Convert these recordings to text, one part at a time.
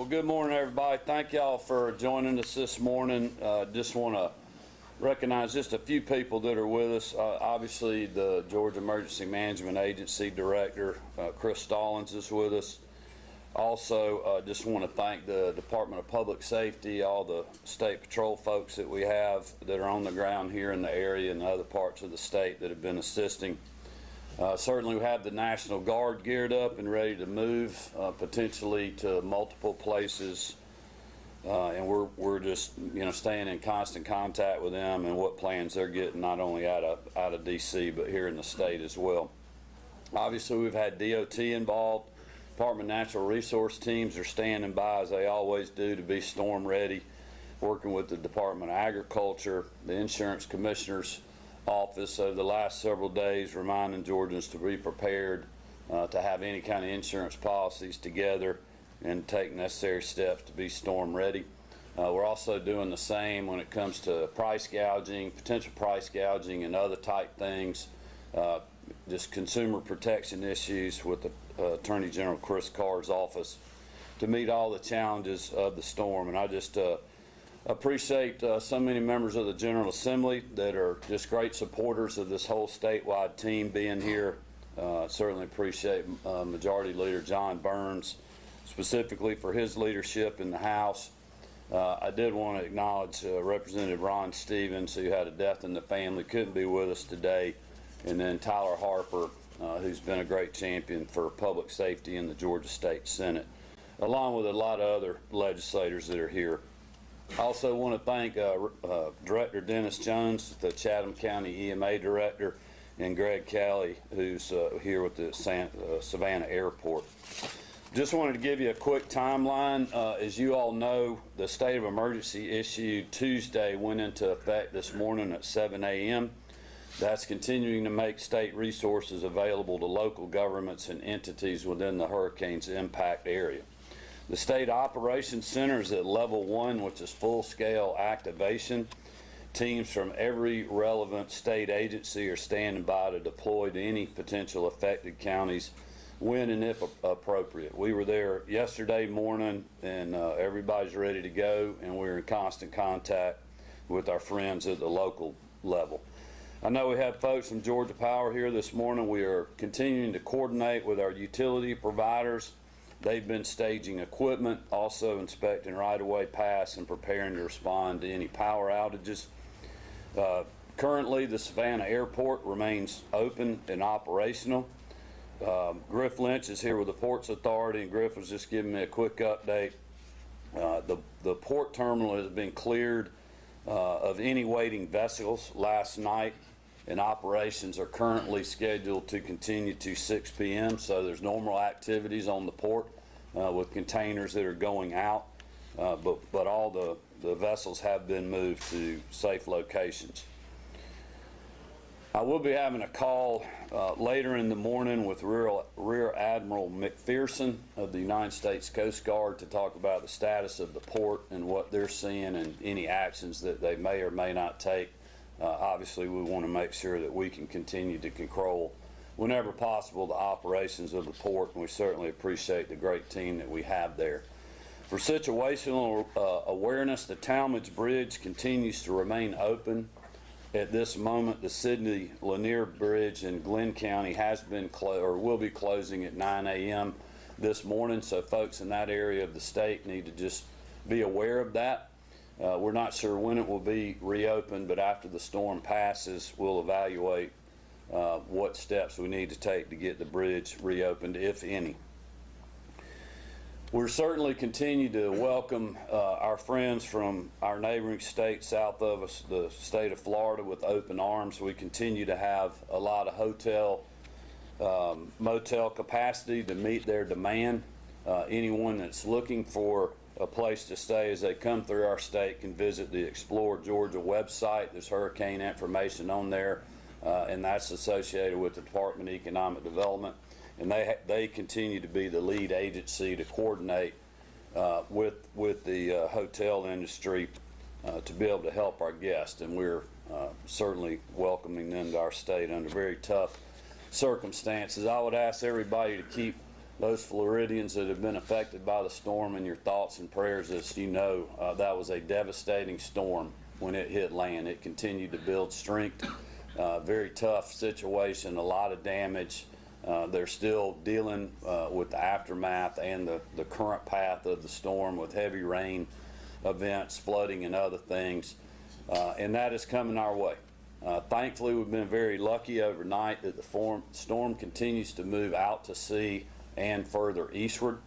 Well, good morning, everybody. Thank y'all for joining us this morning. Just want to recognize just a few people that are with us. Obviously, the Georgia Emergency Management Agency Director, Chris Stallings, is with us. Also, just want to thank the Department of Public Safety, all the state patrol folks that we have that are on the ground here in the area and other parts of the state that have been assisting. Certainly we have the National Guard geared up and ready to move potentially to multiple places, and we're just staying in constant contact with them and what plans they're getting, not only out of D.C. but here in the state as well. Obviously we've had DOT involved. Department of Natural Resource teams are standing by as they always do to be storm ready, working with the Department of Agriculture, the Insurance Commissioner's Office over the last several days, reminding Georgians to be prepared to have any kind of insurance policies together and take necessary steps to be storm ready. We're also doing the same when it comes to price gouging, potential price gouging and other type things, just consumer protection issues with the Attorney General Chris Carr's office to meet all the challenges of the storm. And I just appreciate so many members of the General Assembly that are just great supporters of this whole statewide team being here. Certainly appreciate Majority Leader John Burns specifically for his leadership in the House. I did want to acknowledge Representative Ron Stevens, who had a death in the family, couldn't be with us today, and then Tyler Harper, who's been a great champion for public safety in the Georgia State Senate, along with a lot of other legislators that are here. I also want to thank Director Dennis Jones, the Chatham County EMA Director, and Greg Kelly, who's here with the Savannah Airport. Just wanted to give you a quick timeline. As you all know, the state of emergency issued Tuesday went into effect this morning at 7 a.m. That's continuing to make state resources available to local governments and entities within the hurricane's impact area. The State Operations Center is at level 1, which is full-scale activation. Teams from every relevant state agency are standing by to deploy to any potential affected counties when and if appropriate. We were there yesterday morning, and everybody's ready to go, and we're in constant contact with our friends at the local level. I know we have folks from Georgia Power here this morning. We are continuing to coordinate with our utility providers. They've been staging equipment, also inspecting right-of-way paths and preparing to respond to any power outages. Currently, the Savannah Airport remains open and operational. Griff Lynch is here with the Ports Authority, and Griff was just giving me a quick update. The port terminal has been cleared of any waiting vessels last night, and operations are currently scheduled to continue to 6 p.m. So there's normal activities on the port with containers that are going out, but all the vessels have been moved to safe locations. I will be having a call later in the morning with Rear Admiral McPherson of the United States Coast Guard to talk about the status of the port and what they're seeing and any actions that they may or may not take. Obviously, we want to make sure that we can continue to control, whenever possible, the operations of the port, and we certainly appreciate the great team that we have there. For situational awareness, the Talmadge Bridge continues to remain open. At this moment, the Sidney Lanier Bridge in Glenn County has been will be closing at 9 a.m. this morning, so folks in that area of the state need to just be aware of that. We're not sure when it will be reopened, but after the storm passes, we'll evaluate what steps we need to take to get the bridge reopened, if any. We're certainly continue to welcome our friends from our neighboring state south of us, the state of Florida, with open arms. We continue to have a lot of hotel, motel capacity to meet their demand. Anyone that's looking for a place to stay as they come through our state can visit the Explore Georgia website. There's hurricane information on there, and that's associated with the Department of Economic Development. And they continue to be the lead agency to coordinate with the hotel industry to be able to help our guests. And we're certainly welcoming them to our state under very tough circumstances. I would ask everybody to keep those Floridians that have been affected by the storm, and your thoughts and prayers. As you know, that was a devastating storm when it hit land. It continued to build strength. Very tough situation, a lot of damage. They're still dealing with the aftermath and the current path of the storm with heavy rain events, flooding, and other things. And that is coming our way. Thankfully, we've been very lucky overnight that the storm continues to move out to sea and further eastward.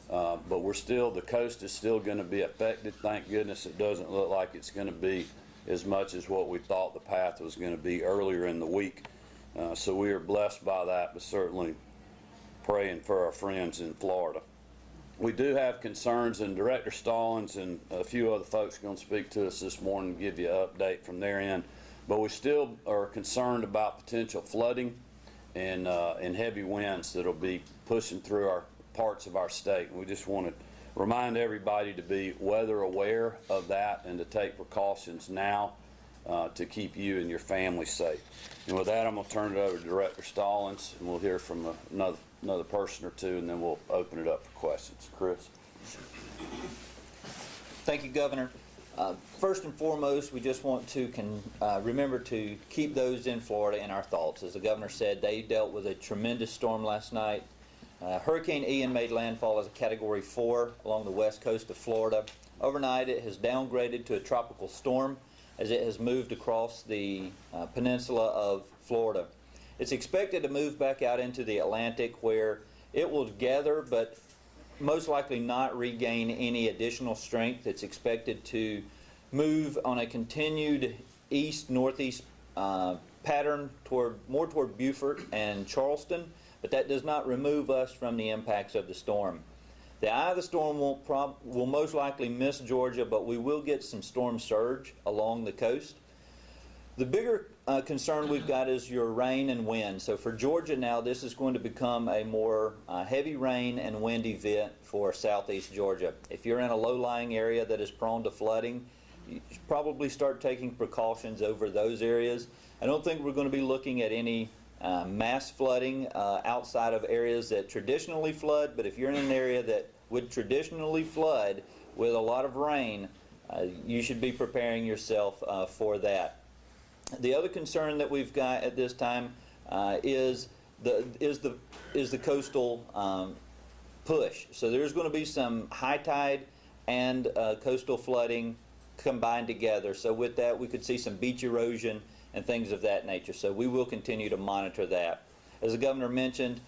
But the coast is still going to be affected. Thank goodness it doesn't look like it's going to be as much as what we thought the path was going to be earlier in the week. So we are blessed by that, but certainly praying for our friends in Florida. We do have concerns, and Director Stallings and a few other folks are going to speak to us this morning and give you an update from their end. But we still are concerned about potential flooding and heavy winds that will be pushing through our parts of our state. And we just want to remind everybody to be weather aware of that and to take precautions now to keep you and your family safe. And with that, I'm going to turn it over to Director Stallings, and we'll hear from another person or two, and then we'll open it up for questions. Chris? Thank you, Governor. First and foremost, we just want to remember to keep those in Florida in our thoughts. As the Governor said, they dealt with a tremendous storm last night. Hurricane Ian made landfall as a Category 4 along the west coast of Florida. Overnight, it has downgraded to a tropical storm as it has moved across the peninsula of Florida. It's expected to move back out into the Atlantic, where it will gather but most likely not regain any additional strength. It's expected to move on a continued east-northeast pattern more toward Beaufort and Charleston, but that does not remove us from the impacts of the storm. The eye of the storm will most likely miss Georgia, but we will get some storm surge along the coast. The bigger concern we've got is your rain and wind. So for Georgia now, this is going to become a more heavy rain and wind event for southeast Georgia. If you're in a low-lying area that is prone to flooding, you should probably start taking precautions over those areas. I don't think we're going to be looking at any mass flooding outside of areas that traditionally flood, but if you're in an area that would traditionally flood with a lot of rain, you should be preparing yourself for that. The other concern that we've got at this time is the coastal push. So there's going to be some high tide and coastal flooding combined together. So with that, we could see some beach erosion and things of that nature. So we will continue to monitor that. As the Governor mentioned,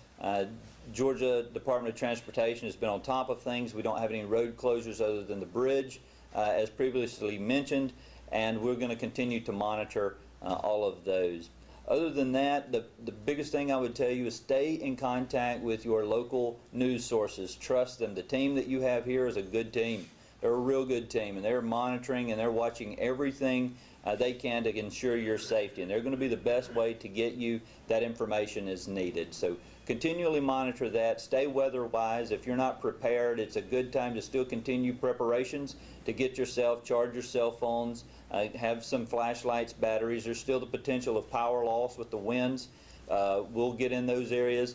Georgia Department of Transportation has been on top of things. We don't have any road closures other than the bridge, as previously mentioned, and we're going to continue to monitor all of those. Other than that, the biggest thing I would tell you is stay in contact with your local news sources. Trust them. The team that you have here is a good team. They're a real good team, and they're monitoring and they're watching everything they can to ensure your safety, and they're going to be the best way to get you that information as needed. So continually monitor that. Stay weather-wise. If you're not prepared, it's a good time to still continue preparations to get yourself, charge your cell phones, have some flashlights, batteries. There's still the potential of power loss with the winds. We'll get in those areas.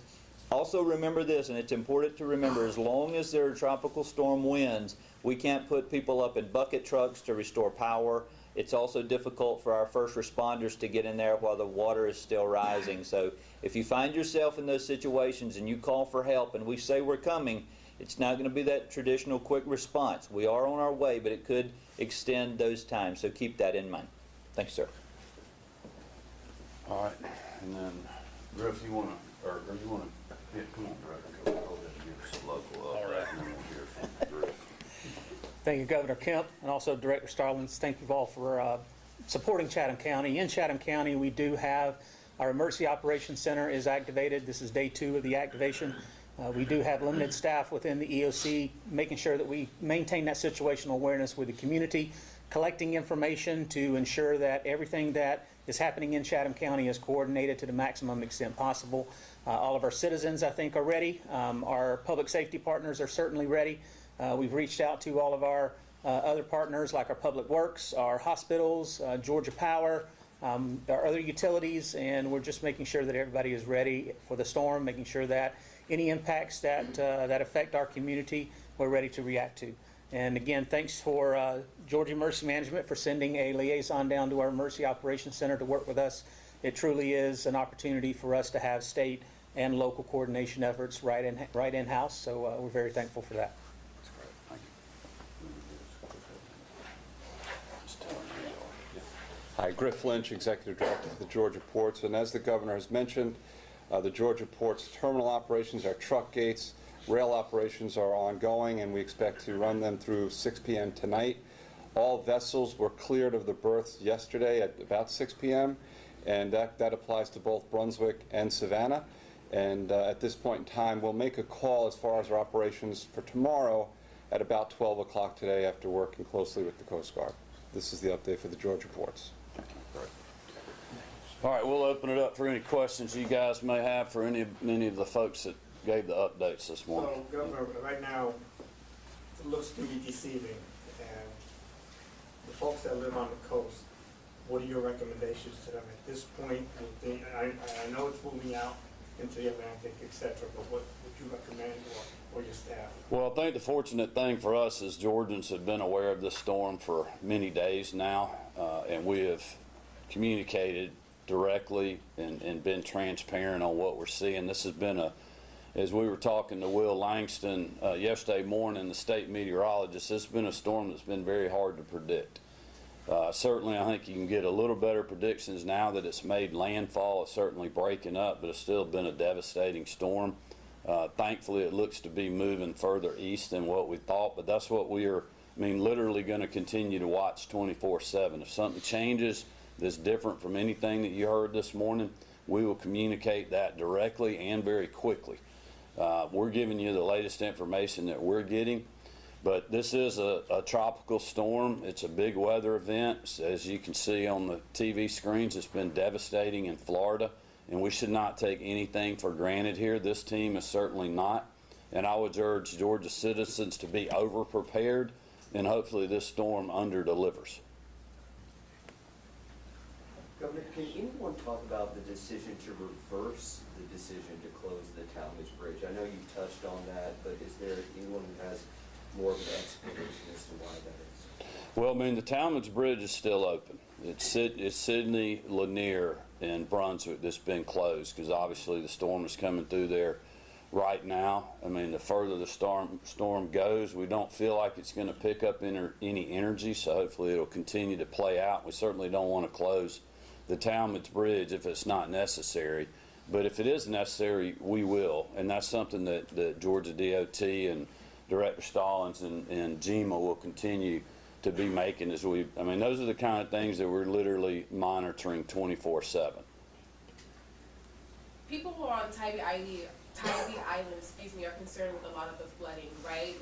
Also remember this, and it's important to remember, as long as there are tropical storm winds, we can't put people up in bucket trucks to restore power. It's also difficult for our first responders to get in there while the water is still rising. So if you find yourself in those situations and you call for help and we say we're coming, it's not going to be that traditional quick response. We are on our way, but it could extend those times. So keep that in mind. Thanks, sir. All right. And then, Griff, you want to, or you want to, yeah, come on, Director, go ahead and give us a local update. All right. And then we'll hear from Griff. Thank you, Governor Kemp, and also Director Stallings. Thank you all for supporting Chatham County. In Chatham County, we do have our Emergency Operations Center is activated. This is day 2 of the activation. We do have limited staff within the EOC, making sure that we maintain that situational awareness with the community, collecting information to ensure that everything that is happening in Chatham County is coordinated to the maximum extent possible. All of our citizens, I think, are ready. Our public safety partners are certainly ready. We've reached out to all of our other partners like our Public Works, our hospitals, Georgia Power, our other utilities, and we're just making sure that everybody is ready for the storm, making sure that any impacts that affect our community, we're ready to react to. And again, thanks for Georgia Emergency Management for sending a liaison down to our Emergency Operations Center to work with us. It truly is an opportunity for us to have state and local coordination efforts right in-house, so we're very thankful for that. That's great. Thank you. Hi, Griff Lynch, Executive Director for the Georgia Ports. And as the Governor has mentioned, the Georgia Ports terminal operations, our truck gates, rail operations are ongoing, and we expect to run them through 6 p.m. tonight. All vessels were cleared of the berths yesterday at about 6 p.m., and that applies to both Brunswick and Savannah. And at this point in time, we'll make a call as far as our operations for tomorrow at about 12 o'clock today after working closely with the Coast Guard. This is the update for the Georgia Ports. All right, we'll open it up for any questions you guys may have for any of the folks that gave the updates this morning. So, Governor, right now, it looks to be deceiving, and the folks that live on the coast, what are your recommendations to them at this point? I know it's moving out into the Atlantic, etc., but what would you recommend, or your staff? Well, I think the fortunate thing for us is Georgians have been aware of this storm for many days now, and we have communicated directly and been transparent on what we're seeing. This has been as we were talking to Will Langston yesterday morning, the state meteorologist, this has been a storm that's been very hard to predict. Certainly, I think you can get a little better predictions now that it's made landfall. It's certainly breaking up, but it's still been a devastating storm. Thankfully, it looks to be moving further east than what we thought, but that's what we are, literally going to continue to watch 24/7. If something changes that's different from anything that you heard this morning, we will communicate that directly and very quickly. We're giving you the latest information that we're getting. But this is a tropical storm. It's a big weather event. As you can see on the TV screens, it's been devastating in Florida, and we should not take anything for granted here. This team is certainly not. And I would urge Georgia citizens to be over-prepared, and hopefully this storm under-delivers. Governor, can anyone talk about the decision to reverse the decision to close the Talmadge Bridge? I know you touched on that, but is there anyone who has more of an explanation as to why that is? Well, the Talmadge Bridge is still open. It's Sydney, Lanier, and Brunswick that's been closed because obviously the storm is coming through there right now. The further the storm goes, we don't feel like it's going to pick up any energy, so hopefully it'll continue to play out. We certainly don't want to close the Talmadge Bridge if it's not necessary, but if it is necessary, we will, and that's something that Georgia DOT and Director Stallings and GEMA will continue to be making as those are the kind of things that we're literally monitoring 24/7. People who are on Tybee Island, are concerned with a lot of the flooding, right?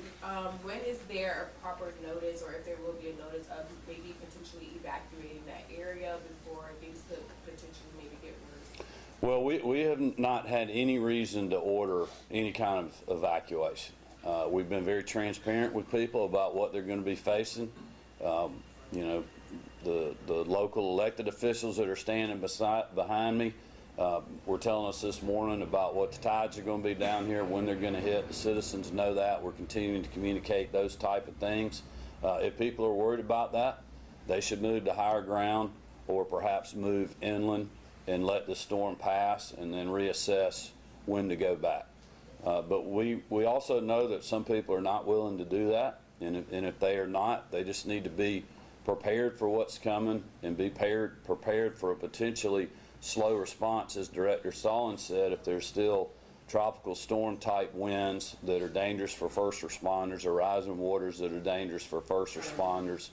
When is there a proper notice, or if there will be a notice of maybe potentially evacuating that area before things could potentially maybe get worse? Well, we have not had any reason to order any kind of evacuation. We've been very transparent with people about what they're going to be facing. The local elected officials that are standing behind me were telling us this morning about what the tides are going to be down here, when they're going to hit. The citizens know that. We're continuing to communicate those type of things. If people are worried about that, they should move to higher ground or perhaps move inland and let the storm pass and then reassess when to go back. But we also know that some people are not willing to do that, and if they are not, they just need to be prepared for what's coming and be prepared for a potentially slow response, as Director Stallings said, if there's still tropical storm type winds that are dangerous for first responders or rising waters that are dangerous for first responders,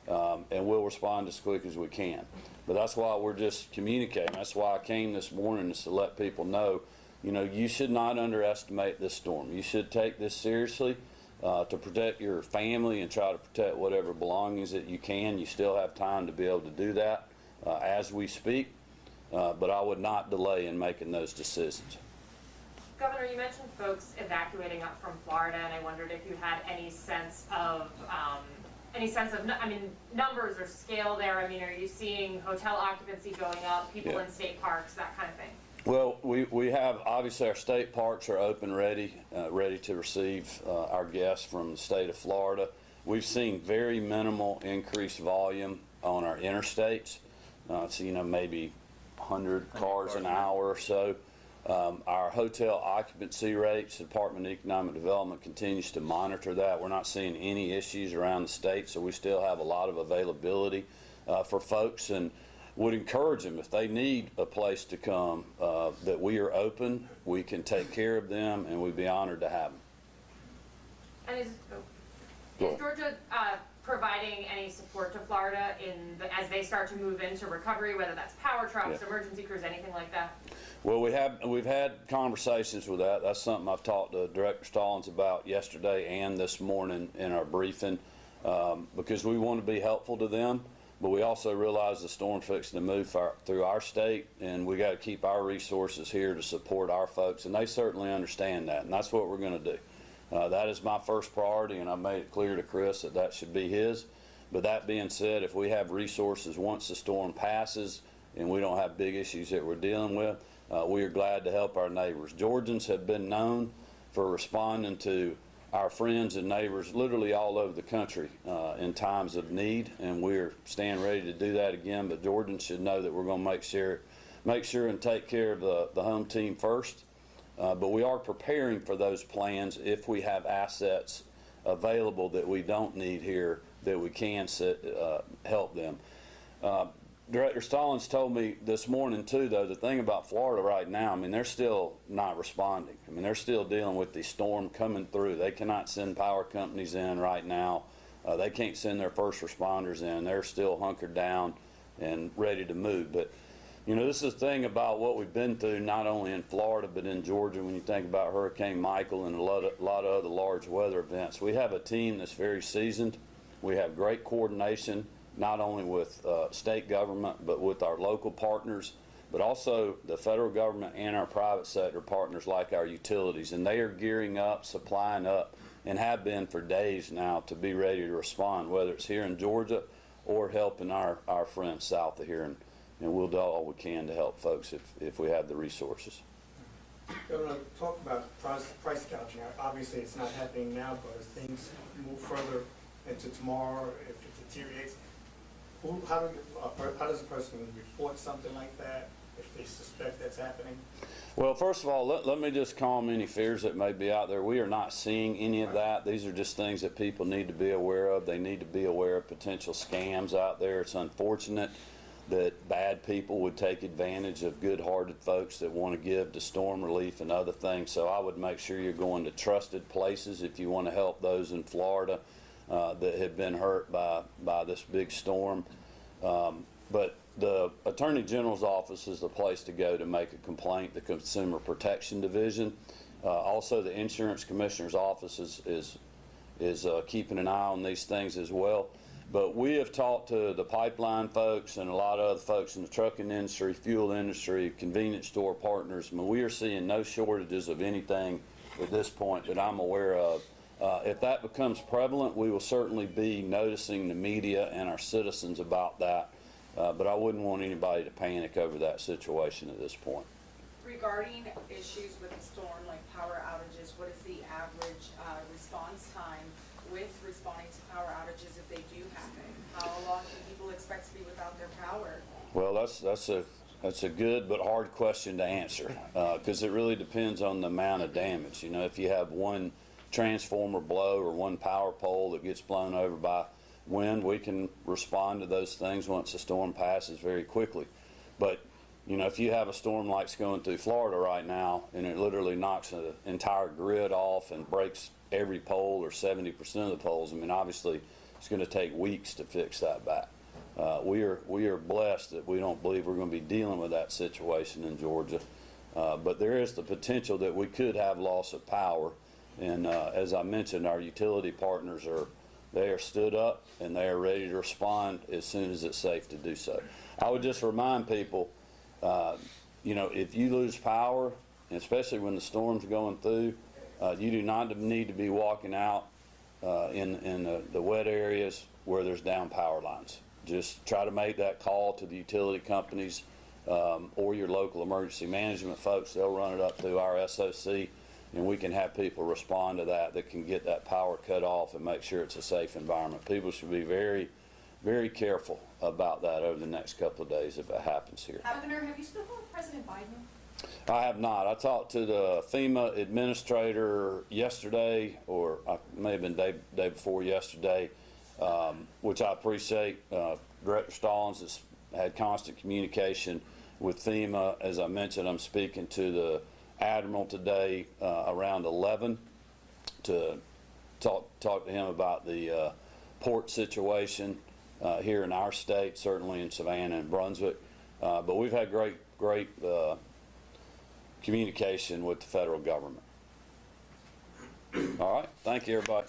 and we'll respond as quick as we can. But that's why we're just communicating. That's why I came this morning, is to let people know, you should not underestimate this storm. You should take this seriously to protect your family and try to protect whatever belongings that you can. You still have time to be able to do that as we speak, but I would not delay in making those decisions. Governor, you mentioned folks evacuating up from Florida, and I wondered if you had any sense of any sense of, I mean, numbers or scale there? I mean, are you seeing hotel occupancy going up, people in state parks, that kind of thing? Well, we have, obviously, our state parks are open, ready to receive our guests from the state of Florida. We've seen very minimal increased volume on our interstates. So, maybe 100 cars an hour or so. Our hotel occupancy rates, the Department of Economic Development continues to monitor that. We're not seeing any issues around the state, so we still have a lot of availability for folks, and would encourage them, if they need a place to come, that we are open, we can take care of them, and we'd be honored to have them. And is Georgia providing any support to Florida as they start to move into recovery, whether that's power trucks, emergency crews, anything like that? Well, we've had conversations with that. That's something I've talked to Director Stallings about yesterday and this morning in our briefing, because we want to be helpful to them, but we also realize the storm's fixing to move through our state, and we got to keep our resources here to support our folks, and they certainly understand that, and that's what we're going to do. That is my first priority, and I made it clear to Chris that that should be his. But that being said, if we have resources once the storm passes and we don't have big issues that we're dealing with, we are glad to help our neighbors. Georgians have been known for responding to our friends and neighbors literally all over the country in times of need, and we're staying ready to do that again. But Georgians should know that we're going to make sure and take care of the home team first. But we are preparing for those plans if we have assets available that we don't need here, that we can help them. Director Stallings told me this morning too, though, the thing about Florida right now, I mean, they're still not responding. I mean, they're still dealing with the storm coming through. They cannot send power companies in right now. They can't send their first responders in. They're still hunkered down and ready to move. But this is the thing about what we've been through, not only in Florida, but in Georgia. When you think about Hurricane Michael and a lot of other large weather events, we have a team that's very seasoned. We have great coordination, not only with state government, but with our local partners, but also the federal government and our private sector partners like our utilities. And they are gearing up, supplying up, and have been for days now to be ready to respond, whether it's here in Georgia or helping our friends south of here. And we'll do all we can to help folks if we have the resources. Governor, talk about price gouging. Obviously, it's not happening now, but as things move further into tomorrow, if it deteriorates, how does a person report something like that if they suspect that's happening? Well, first of all, let me just calm any fears that may be out there. We are not seeing any of that. These are just things that people need to be aware of. They need to be aware of potential scams out there. It's unfortunate that bad people would take advantage of good-hearted folks that want to give to storm relief and other things. So I would make sure you're going to trusted places if you want to help those in Florida that have been hurt by this big storm. But the Attorney General's office is the place to go to make a complaint, the Consumer Protection Division. Also, the Insurance Commissioner's office is keeping an eye on these things as well. But we have talked to the pipeline folks and a lot of other folks in the trucking industry, fuel industry, convenience store partners. I mean, we are seeing no shortages of anything at this point that I'm aware of. If that becomes prevalent, we will certainly be noticing the media and our citizens about that. But I wouldn't want anybody to panic over that situation at this point. Regarding issues with the storm, like power outages, what is the average response time with responding to power outages if they do happen? How long can people expect to be without their power? Well, that's a good but hard question to answer because it really depends on the amount of damage. If you have one transformer blow or one power pole that gets blown over by wind, we can respond to those things once the storm passes very quickly. But if you have a storm like's going through Florida right now and it literally knocks an entire grid off and breaks every pole or 70% of the poles, I mean, obviously it's going to take weeks to fix that back. We are blessed that we don't believe we're going to be dealing with that situation in Georgia. But there is the potential that we could have loss of power. And as I mentioned, our utility partners they are stood up and they are ready to respond as soon as it's safe to do so. I would just remind people, if you lose power, and especially when the storm's going through, you do not need to be walking out in the wet areas where there's down power lines. Just try to make that call to the utility companies or your local emergency management folks. They'll run it up through our SOC, and we can have people respond to that can get that power cut off and make sure it's a safe environment. People should be very, very careful about that over the next couple of days if it happens here. Governor, have you spoken with President Biden? I have not. I talked to the FEMA administrator yesterday, or it may have been day before yesterday, which I appreciate. Director Stallings has had constant communication with FEMA. As I mentioned, I'm speaking to the Admiral today around 11 to talk to him about the port situation here in our state, certainly in Savannah and Brunswick. But we've had great communication with the federal government. All right. Thank you, everybody.